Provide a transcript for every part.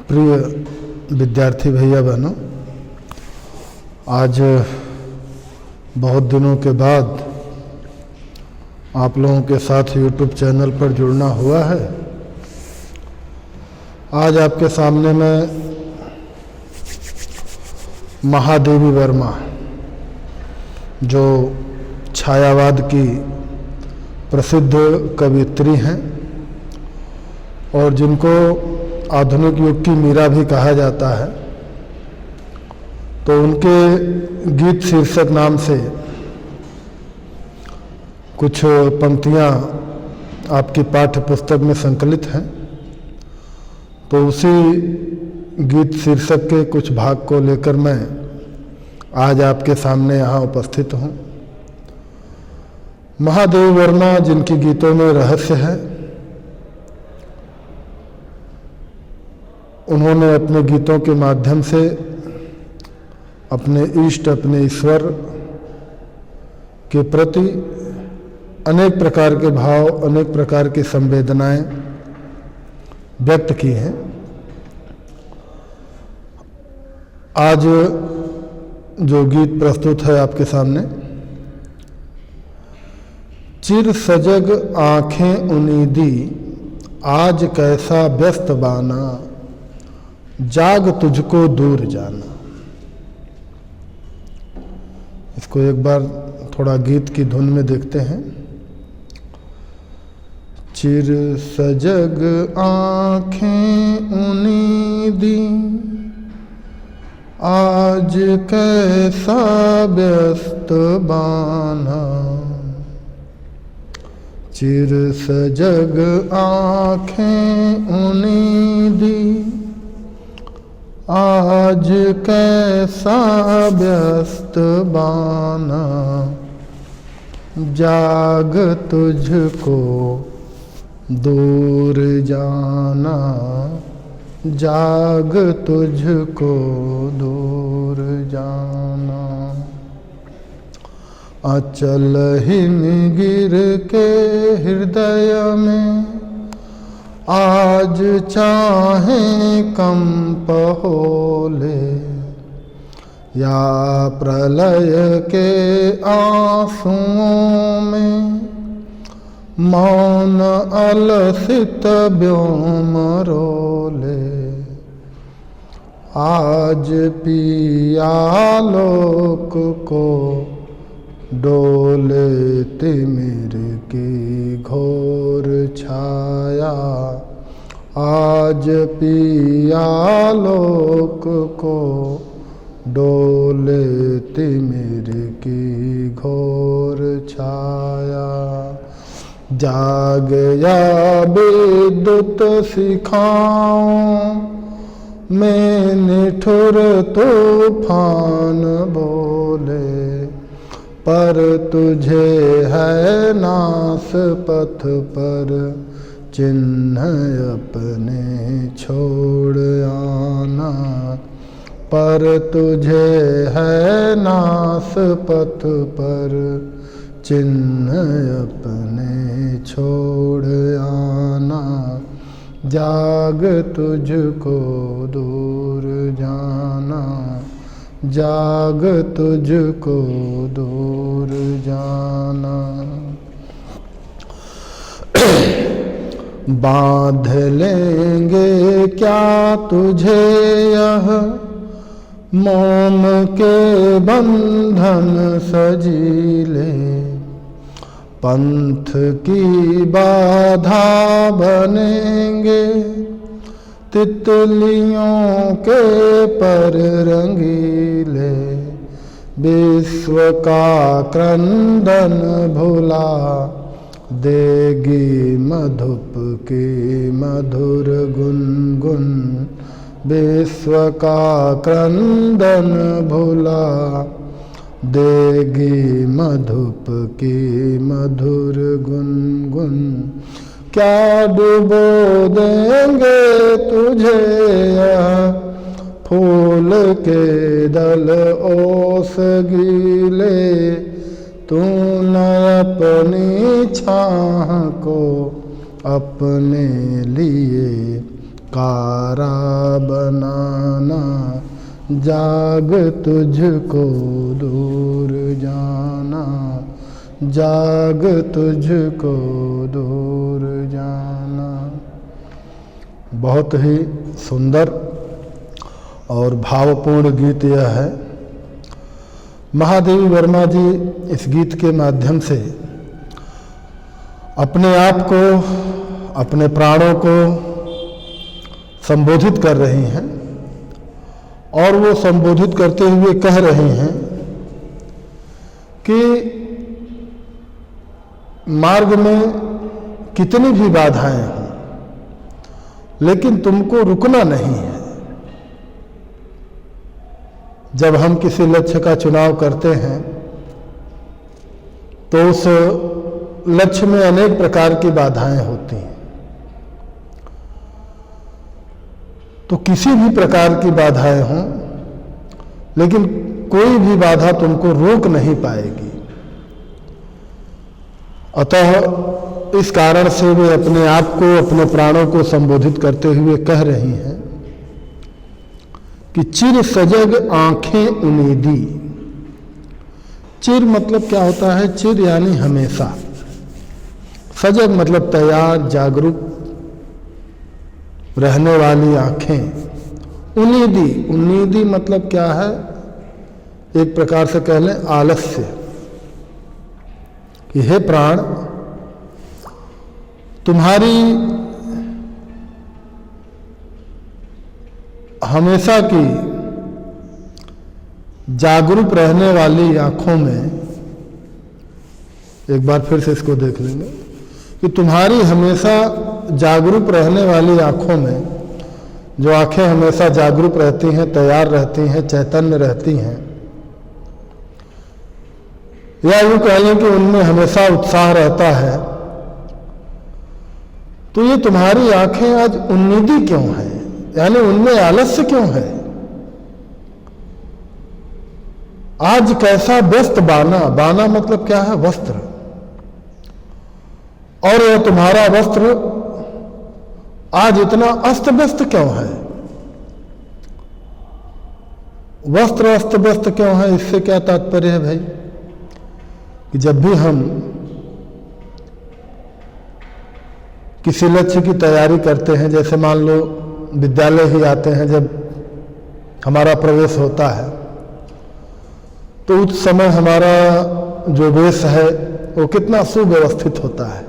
प्रिय विद्यार्थी भैया बहनों, आज बहुत दिनों के बाद आप लोगों के साथ YouTube चैनल पर जुड़ना हुआ है। आज आपके सामने मैं महादेवी वर्मा, जो छायावाद की प्रसिद्ध कवयित्री हैं और जिनको आधुनिक युग की मीरा भी कहा जाता है, तो उनके गीत शीर्षक नाम से कुछ पंक्तियाँ आपकी पाठ्य पुस्तक में संकलित हैं। तो उसी गीत शीर्षक के कुछ भाग को लेकर मैं आज आपके सामने यहाँ उपस्थित हूँ। महादेवी वर्मा, जिनकी गीतों में रहस्य है, उन्होंने अपने गीतों के माध्यम से अपने इष्ट, अपने ईश्वर के प्रति अनेक प्रकार के भाव, अनेक प्रकार की संवेदनाएं व्यक्त की हैं। आज जो गीत प्रस्तुत है आपके सामने, चिर सजग आंखें उनीदी, आज कैसा व्यस्त बाना, जाग तुझको दूर जाना। इसको एक बार थोड़ा गीत की धुन में देखते हैं। चिर सजग आंखें उनीदी, आज कैसा व्यस्त बाना, चिर सजग आंखें उनीदी, आज कैसा व्यस्त बाना, जाग तुझको दूर जाना, जाग तुझको दूर जाना। अचल हिमगिर के हृदय में आज चाहे कंप होले, या प्रलय के आंसुओं में मौन अलसित व्योम रोले। आज पिया लोक को डोले तिमिर की घोर छाया, आज पिया लोक को डोले तिमिर की घोर छाया। जाग या विद्युत शिखाओं में निठुर तूफान बोले, पर तुझे है नास पथ पर चिन्ह अपने छोड़ आना, पर तुझे है नास पथ पर चिन्ह अपने छोड़ आना, जाग तुझको दूर जाना, जाग तुझको दूर जाना। बांध लेंगे क्या तुझे यह मोम के बंधन सजीले, पंथ की बाधा बनेंगे तितलियों के पर रंगीले, विश्व का क्रंदन भुला देगी मधुप की मधुर गुनगुन, विश्व का क्रंदन भुला देगी मधुप की मधुर गुनगुन। क्या डुबो देंगे तुझे यह फूल के दल ओस गीले, तू न अपनी छाह को अपने लिए कारा बनाना, जाग तुझको दूर जाना, जाग तुझको दूर जाना। बहुत ही सुंदर और भावपूर्ण गीत यह है। महादेवी वर्मा जी इस गीत के माध्यम से अपने आप को, अपने प्राणों को संबोधित कर रही हैं और वो संबोधित करते हुए कह रही हैं कि मार्ग में कितनी भी बाधाएं हों, लेकिन तुमको रुकना नहीं है। जब हम किसी लक्ष्य का चुनाव करते हैं तो उस लक्ष्य में अनेक प्रकार की बाधाएं होती हैं। तो किसी भी प्रकार की बाधाएं हों, लेकिन कोई भी बाधा तुमको रोक नहीं पाएगी। अतः इस कारण से वे अपने आप को, अपने प्राणों को संबोधित करते हुए कह रही हैं कि चिर सजग आंखें उम्मीदी। चिर मतलब क्या होता है? चिर यानी हमेशा, सजग मतलब तैयार, जागरूक रहने वाली आंखें। उम्मीदी, उम्मीदी मतलब क्या है? एक प्रकार से कह लें आलस्य, कि हे प्राण, तुम्हारी हमेशा की जागरूक रहने वाली आंखों में, एक बार फिर से इसको देख लेंगे, कि तुम्हारी हमेशा जागरूक रहने वाली आंखों में, जो आंखें हमेशा जागरूक रहती हैं, तैयार रहती हैं, चैतन्य रहती हैं, या यूं कह लें कि उनमें हमेशा उत्साह रहता है, तो ये तुम्हारी आंखें आज उम्मीदी क्यों हैं? यानी उनमें आलस्य क्यों है? आज कैसा व्यस्त बाना, बाना मतलब क्या है? वस्त्र। और यह तुम्हारा वस्त्र आज इतना अस्त व्यस्त क्यों है? वस्त्र अस्त व्यस्त क्यों है? इससे क्या तात्पर्य है भाई? कि जब भी हम किसी लक्ष्य की तैयारी करते हैं, जैसे मान लो विद्यालय ही आते हैं, जब हमारा प्रवेश होता है, तो उस समय हमारा जो वेश है वो कितना सुव्यवस्थित होता है,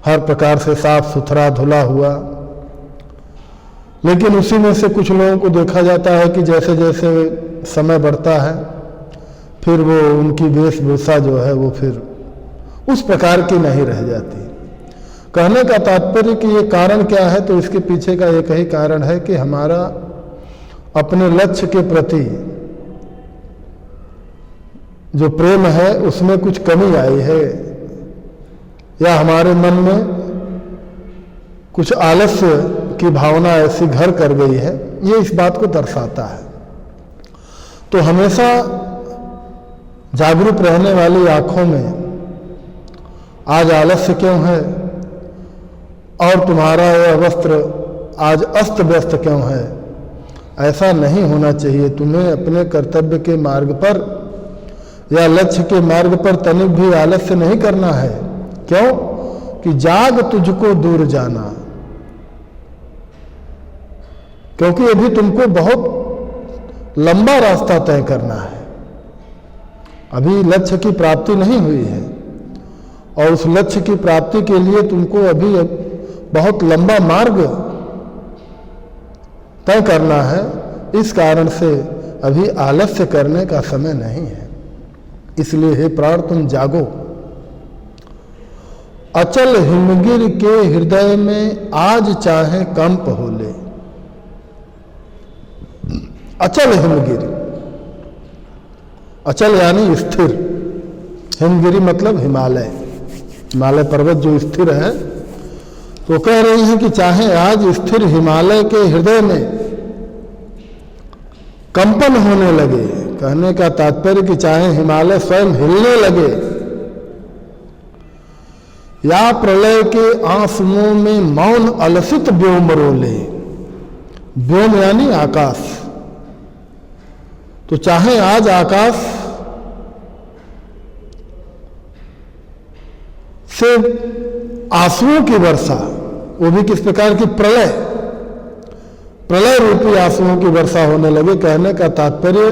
हर प्रकार से साफ सुथरा धुला हुआ। लेकिन उसी में से कुछ लोगों को देखा जाता है कि जैसे जैसे समय बढ़ता है, फिर वो उनकी वेशभूषा जो है वो फिर उस प्रकार की नहीं रह जाती। कहने का तात्पर्य कि ये कारण क्या है? तो इसके पीछे का एक ही कारण है कि हमारा अपने लक्ष्य के प्रति जो प्रेम है उसमें कुछ कमी आई है, या हमारे मन में कुछ आलस्य की भावना ऐसी घर कर गई है, ये इस बात को दर्शाता है। तो हमेशा जागरूक रहने वाली आंखों में आज आलस्य क्यों है, और तुम्हारा यह वस्त्र आज अस्त व्यस्त क्यों है? ऐसा नहीं होना चाहिए। तुम्हें अपने कर्तव्य के मार्ग पर या लक्ष्य के मार्ग पर तनिक भी आलस्य नहीं करना है। क्यों? कि जाग तुझको दूर जाना, क्योंकि अभी तुमको बहुत लंबा रास्ता तय करना है। अभी लक्ष्य की प्राप्ति नहीं हुई है, और उस लक्ष्य की प्राप्ति के लिए तुमको अभी बहुत लंबा मार्ग तय करना है। इस कारण से अभी आलस्य करने का समय नहीं है। इसलिए हे प्राण, तुम जागो। अचल हिमगिर के हृदय में आज चाहे कंप होले। अचल हिमगिर, अचल यानी स्थिर, हिमगिरी मतलब हिमालय, हिमालय पर्वत जो स्थिर है। तो कह रही हैं कि चाहे आज स्थिर हिमालय के हृदय में कंपन होने लगे, कहने का तात्पर्य कि चाहे हिमालय स्वयं हिलने लगे, या प्रलय के आंसुओं में मौन अलसित व्योम रोले। व्योम यानी आकाश। तो चाहे आज आकाश से आंसुओं की वर्षा, वो भी किस प्रकार की, प्रलय रूपी आंसुओं की वर्षा होने लगे। कहने का तात्पर्य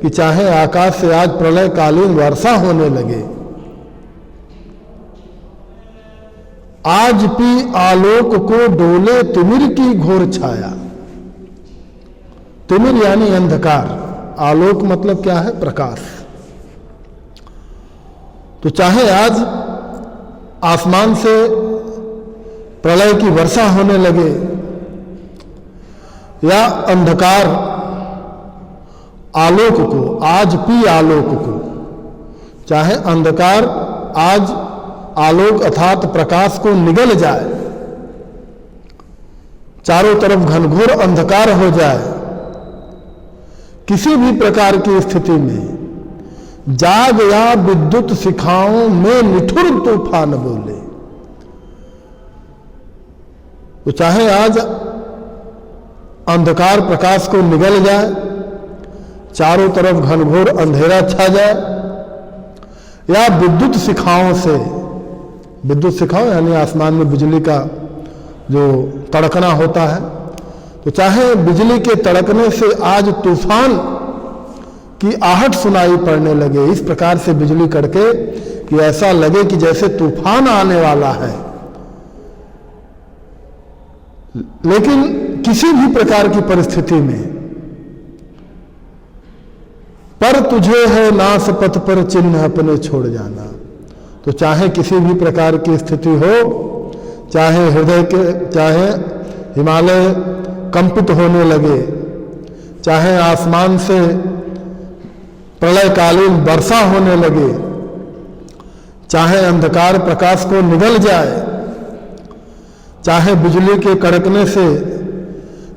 कि चाहे आकाश से आज प्रलय कालीन वर्षा होने लगे। आज पी आलोक को डोले तिमिर की घोर छाया। तिमिर यानी अंधकार, आलोक मतलब क्या है, प्रकाश। तो चाहे आज आसमान से प्रलय की वर्षा होने लगे या अंधकार आलोक को, आज पी आलोक को, चाहे अंधकार आज आलोक अर्थात प्रकाश को निगल जाए, चारों तरफ घनघोर अंधकार हो जाए, किसी भी प्रकार की स्थिति में जाग या विद्युत शिखाओं में निठुर तूफान बोले। तो चाहे आज अंधकार प्रकाश को निगल जाए, चारों तरफ घनघोर अंधेरा छा जाए, या विद्युत शिखाओं से, विद्युत शिखाओं यानी आसमान में बिजली का जो तड़कना होता है, तो चाहे बिजली के तड़कने से आज तूफान की आहट सुनाई पड़ने लगे, इस प्रकार से बिजली कड़के कि ऐसा लगे कि जैसे तूफान आने वाला है, लेकिन किसी भी प्रकार की परिस्थिति में पर तुझे है नास पथ पर चिन्ह अपने छोड़ जाना। तो चाहे किसी भी प्रकार की स्थिति हो, चाहे हृदय के, चाहे हिमालय कंपित होने लगे, चाहे आसमान से प्रलयकालीन वर्षा होने लगे, चाहे अंधकार प्रकाश को निगल जाए, चाहे बिजली के कड़कने से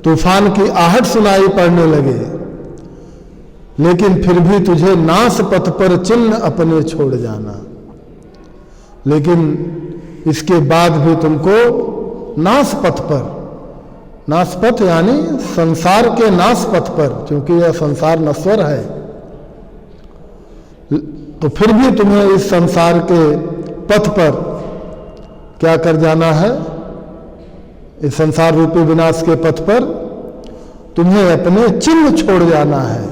तूफान की आहट सुनाई पड़ने लगे, लेकिन फिर भी तुझे नास पथ पर चिन्ह अपने छोड़ जाना। लेकिन इसके बाद भी तुमको नास पथ पर, नास पथ यानी संसार के नास पथ पर, क्योंकि यह संसार नश्वर है, तो फिर भी तुम्हें इस संसार के पथ पर क्या कर जाना है, इस संसार रूपी विनाश के पथ पर तुम्हें अपने चिन्ह छोड़ जाना है।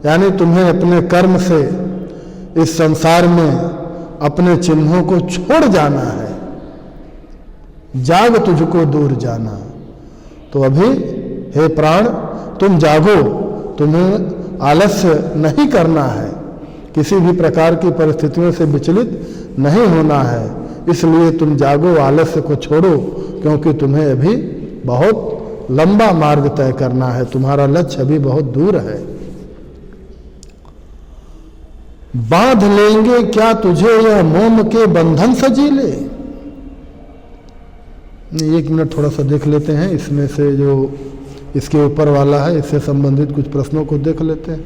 यानी तुम्हें अपने कर्म से इस संसार में अपने चिन्हों को छोड़ जाना है, जाग तुझको दूर जाना। तो अभी हे प्राण तुम जागो, तुम्हें आलस्य नहीं करना है, किसी भी प्रकार की परिस्थितियों से विचलित नहीं होना है, इसलिए तुम जागो, आलस्य को छोड़ो, क्योंकि तुम्हें अभी बहुत लंबा मार्ग तय करना है, तुम्हारा लक्ष्य अभी बहुत दूर है। बांध लेंगे क्या तुझे यह मोम के बंधन सजीले। एक मिनट थोड़ा सा देख लेते हैं, इसमें से जो इसके ऊपर वाला है इससे संबंधित कुछ प्रश्नों को देख लेते हैं।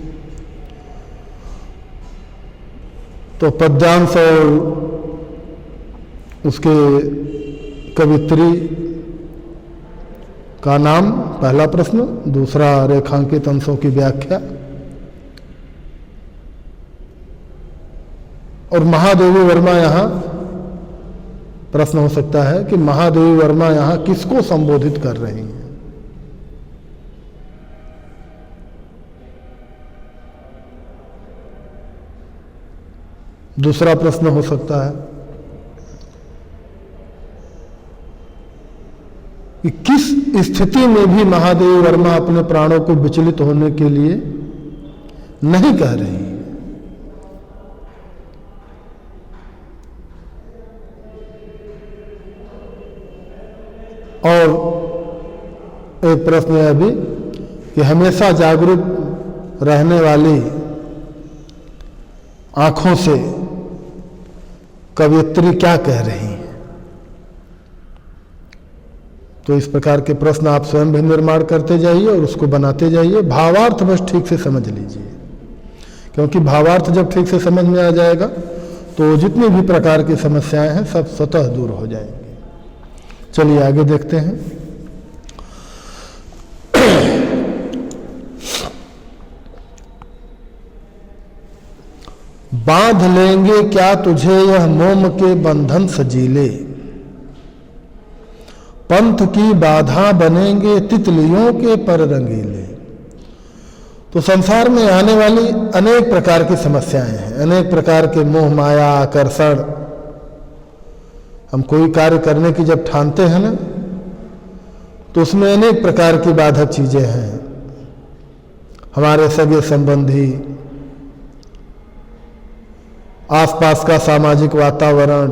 तो पद्यांश और उसके कवित्री का नाम पहला प्रश्न, दूसरा रेखांकित अंशों की व्याख्या, और महादेवी वर्मा यहां प्रश्न हो सकता है कि महादेवी वर्मा यहां किसको संबोधित कर रही हैं। दूसरा प्रश्न हो सकता है कि किस स्थिति में भी महादेवी वर्मा अपने प्राणों को विचलित होने के लिए नहीं कह रही। और एक प्रश्न है अभी कि हमेशा जागरूक रहने वाली आंखों से कवियत्री क्या कह रही हैं। तो इस प्रकार के प्रश्न आप स्वयं भी निर्माण करते जाइए और उसको बनाते जाइए। भावार्थ बस ठीक से समझ लीजिए, क्योंकि भावार्थ जब ठीक से समझ में आ जाएगा तो जितनी भी प्रकार की समस्याएं हैं सब स्वतः दूर हो जाएंगी। चलिए आगे देखते हैं। बांध लेंगे क्या तुझे यह मोम के बंधन सजीले, पंथ की बाधा बनेंगे तितलियों के पर रंगीले। तो संसार में आने वाली अनेक प्रकार की समस्याएं हैं, अनेक प्रकार के मोह माया आकर्षण। हम कोई कार्य करने की जब ठानते हैं ना, तो उसमें अनेक प्रकार की बाधक चीजें हैं। हमारे सगे संबंधी, आसपास का सामाजिक वातावरण,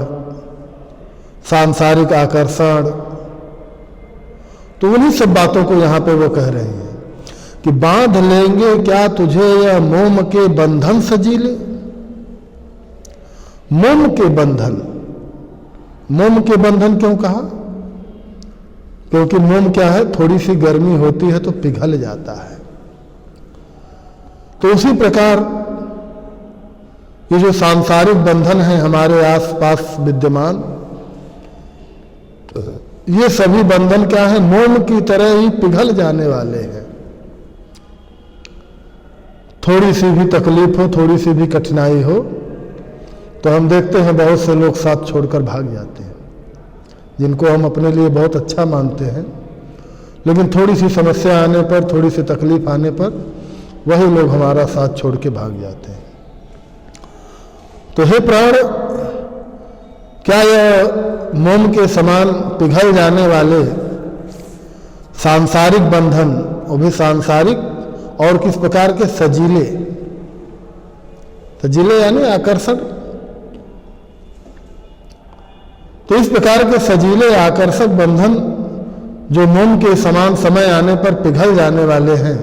सांसारिक आकर्षण। तो उन्हीं सब बातों को यहां पे वो कह रहे हैं कि बांध लेंगे क्या तुझे यह मोम के बंधन सजीले। मोम के बंधन, मोम के बंधन क्यों कहा? क्योंकि मोम क्या है, थोड़ी सी गर्मी होती है तो पिघल जाता है। तो उसी प्रकार ये जो सांसारिक बंधन है हमारे आसपास विद्यमान, ये सभी बंधन क्या है, मोम की तरह ही पिघल जाने वाले हैं। थोड़ी सी भी तकलीफ हो, थोड़ी सी भी कठिनाई हो, तो हम देखते हैं बहुत से लोग साथ छोड़कर भाग जाते हैं, जिनको हम अपने लिए बहुत अच्छा मानते हैं, लेकिन थोड़ी सी समस्या आने पर, थोड़ी सी तकलीफ आने पर वही लोग हमारा साथ छोड़ के भाग जाते हैं। तो हे प्राण, क्या यह मोम के समान पिघल जाने वाले सांसारिक बंधन, वो भी सांसारिक और किस प्रकार के, सजीले। सजीले यानी आकर्षण। तो इस प्रकार के सजीले आकर्षक बंधन जो मोम के समान समय आने पर पिघल जाने वाले हैं,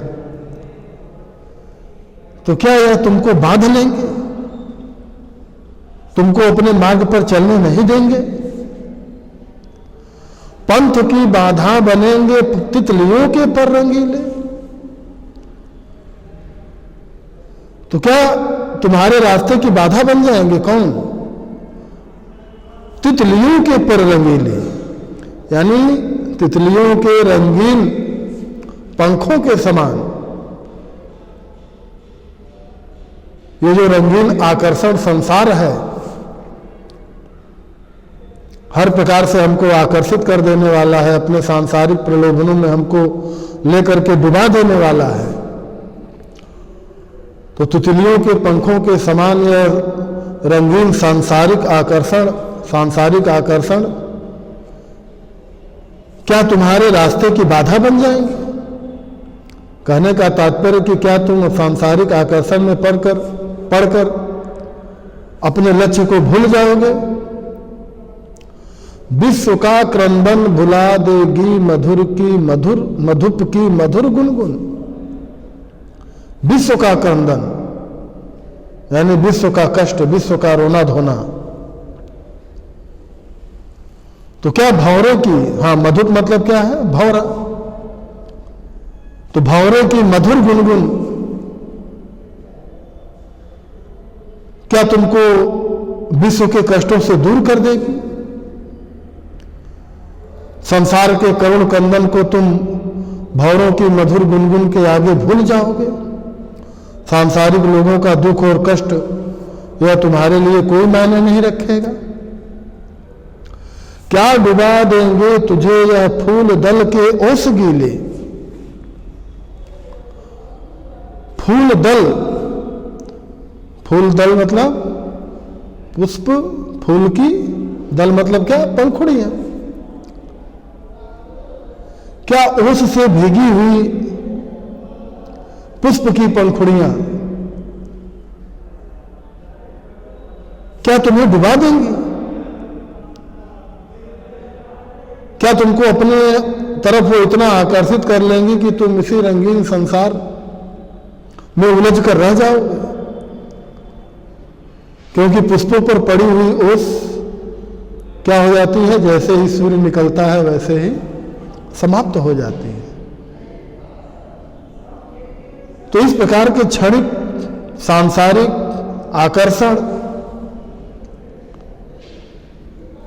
तो क्या यह तुमको बांध लेंगे, तुमको अपने मार्ग पर चलने नहीं देंगे? पंथ की बाधा बनेंगे तितलियों के पर रंगीले। तो क्या तुम्हारे रास्ते की बाधा बन जाएंगे? कौन? तितलियों के पर रंगीले, यानी तितलियों के रंगीन पंखों के समान। ये जो रंगीन आकर्षण संसार है, हर प्रकार से हमको आकर्षित कर देने वाला है, अपने सांसारिक प्रलोभनों में हमको लेकर के डुबा देने वाला है। तो तितलियों के पंखों के समान यह रंगीन सांसारिक आकर्षण क्या तुम्हारे रास्ते की बाधा बन जाएंगे? कहने का तात्पर्य कि क्या तुम सांसारिक आकर्षण में पढ़कर अपने लक्ष्य को भूल जाओगे? विश्व का क्रंदन भुला देगी मधुप की मधुर गुनगुन। विश्व का क्रंदन यानी विश्व का कष्ट, विश्व का रोना धोना। तो क्या भौरे की, हाँ मधुप मतलब क्या है, भौरा। तो भौरे की मधुर गुनगुन क्या तुमको विश्व के कष्टों से दूर कर देगी? संसार के करुण कंदन को तुम भौरों की मधुर गुनगुन के आगे भूल जाओगे? सांसारिक लोगों का दुख और कष्ट यह तुम्हारे लिए कोई मायने नहीं रखेगा? क्या डुबा देंगे तुझे यह फूल दल के ओस गीले। फूल दल मतलब पुष्प, फूल की, दल मतलब क्या, पंखुड़ियां। क्या ओस से भीगी हुई पुष्प की पंखुड़ियां क्या तुम्हें डुबा देंगी? क्या तुमको अपने तरफ वो इतना आकर्षित कर लेंगी कि तुम इसी रंगीन संसार में उलझ कर रह जाओगे? क्योंकि पुष्पों पर पड़ी हुई ओस क्या हो जाती है, जैसे ही सूर्य निकलता है वैसे ही समाप्त हो जाती है। तो इस प्रकार के क्षणिक सांसारिक आकर्षण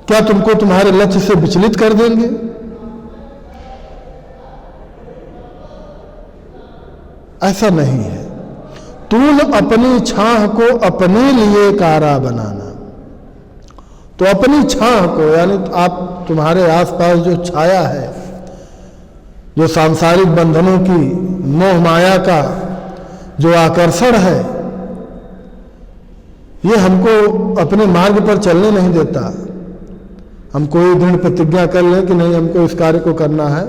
क्या तुमको तुम्हारे लक्ष्य से विचलित कर देंगे? ऐसा नहीं है। तूल अपनी छाह को अपने लिए कारा बनाना। तो अपनी छाह को, यानी आप तुम्हारे आसपास जो छाया है, जो सांसारिक बंधनों की मोह माया का जो आकर्षण है, ये हमको अपने मार्ग पर चलने नहीं देता। हम कोई दृढ़ प्रतिज्ञा कर लें कि नहीं हमको इस कार्य को करना है,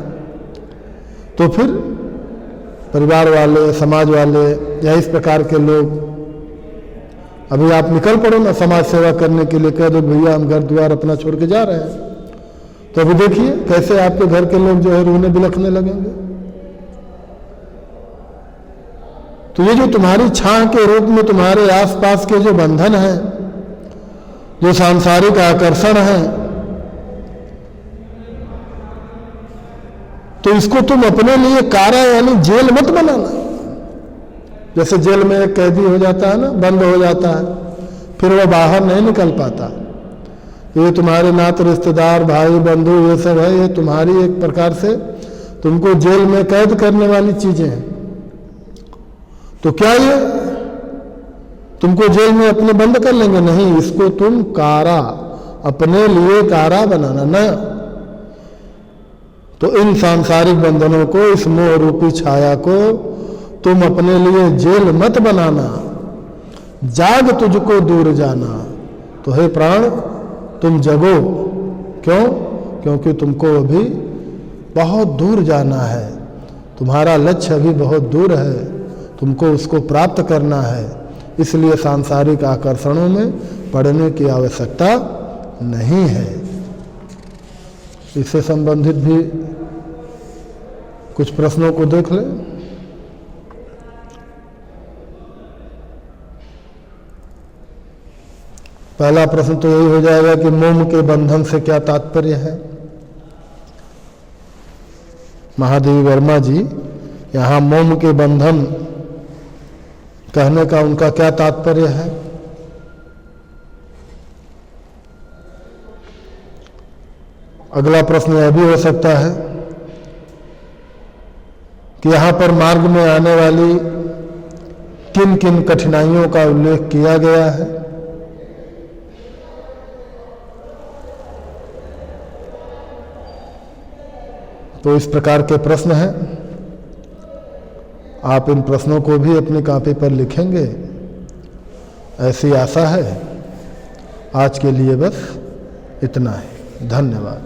तो फिर परिवार वाले, समाज वाले या इस प्रकार के लोग, अभी आप निकल पड़ो ना समाज सेवा करने के लिए, कह दो भैया हम घर द्वार अपना छोड़ के जा रहे हैं, तो अभी देखिए कैसे आपके घर के लोग जो है रोने बिलखने लगेंगे। तो ये जो तुम्हारी छाह के रूप में तुम्हारे आसपास के जो बंधन हैं, जो सांसारिक आकर्षण हैं, तो इसको तुम अपने लिए कारा यानी जेल मत बनाना। जैसे जेल में एक कैदी हो जाता है ना, बंद हो जाता है, फिर वह बाहर नहीं निकल पाता। ये तुम्हारे नाते रिश्तेदार, भाई बंधु, ये सब है, ये तुम्हारी एक प्रकार से तुमको जेल में कैद करने वाली चीजें हैं। तो क्या ये तुमको जेल में अपने बंद कर लेंगे? नहीं, इसको तुम कारा, अपने लिए कारा बनाना ना। तो इन सांसारिक बंधनों को, इस मोह रूपी छाया को तुम अपने लिए जेल मत बनाना। जाग तुझको दूर जाना। तो हे प्राण तुम जगो। क्यों? क्योंकि तुमको अभी बहुत दूर जाना है, तुम्हारा लक्ष्य अभी बहुत दूर है, तुमको उसको प्राप्त करना है। इसलिए सांसारिक आकर्षणों में पड़ने की आवश्यकता नहीं है। इससे संबंधित भी कुछ प्रश्नों को देख लें। पहला प्रश्न तो यही हो जाएगा कि मोह के बंधन से क्या तात्पर्य है। महादेवी वर्मा जी यहाँ मोह के बंधन कहने का उनका क्या तात्पर्य है? अगला प्रश्न यह भी हो सकता है कि यहाँ पर मार्ग में आने वाली किन किन कठिनाइयों का उल्लेख किया गया है। तो इस प्रकार के प्रश्न हैं। आप इन प्रश्नों को भी अपनी कॉपी पर लिखेंगे, ऐसी आशा है। आज के लिए बस इतना ही। धन्यवाद।